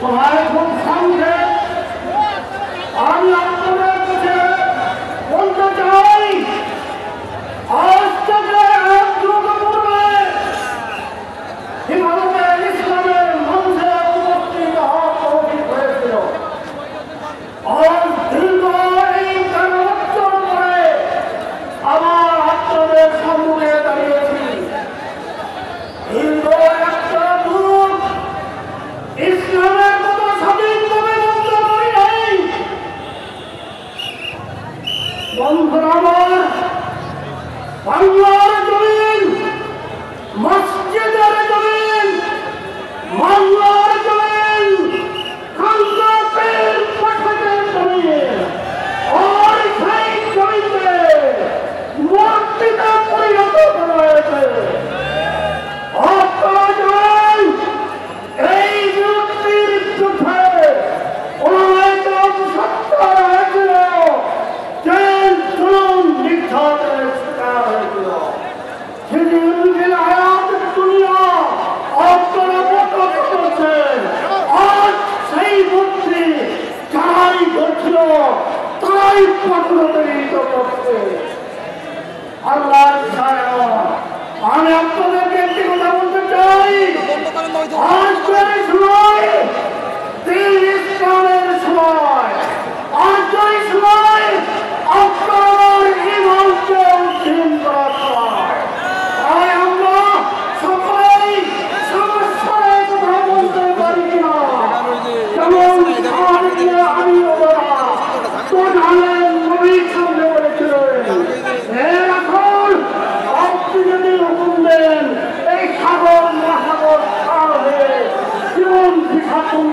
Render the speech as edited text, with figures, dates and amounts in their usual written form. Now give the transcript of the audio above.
সবাই খুব শান্তি আমি আপনাদের কাছে বলতে চাই আজ থেকে এক যুগ পূর্বে হিমালয়ের ইসলামের মঞ্চে উপস্থিত হওয়া তৌফিক হয়েছিল। আজ দীর্ঘ এই 13 বছর পরে আবার আপনাদের সম্মুখে দাঁড়িয়েছি। দীর্ঘ একটা যুগ ইসলামের মতো স্বাধীনভাবে বন্ধ করি নাই। বন্ধুরা আমার, বাংলার জমিন, মসজিদের জমিন, মাল্লার জমিন, কান্দাতের পাঠাতের জমিন, আর সেই জমিনে মূর্তিতে পরিণত করা হয়েছে। আপনারা জানেন এই মূর্তির যুদ্ধে অনেকম সত্তর হয়েছিল, জেল জুলুম নির্যাতনের শিকার হয়েছিল। সেদিন হায়াত দুনিয়া আপনারা মত করছেন। আজ সেই মূর্তি যারাই করছিল তারাই প্রতিনিধিত্ব করছে। আল্লাহ আমি আপনাদেরকে একটি কথা বলতে চাই, আজকের সময় দিন ইসলামের সময়, আজকের সময় আপনার ইমানকে উদ্দিন করার সময়। তাই আমরা সকলেই সমস্যার কথা বলতে পারি কিনা, যেমন আমি প্রধানের নবীর সামনে বলেছিলেন, এখন আপনি যদি হুকুম দেন এই সাগর মহাসাগর পার হয়ে জীবন বিসর্জন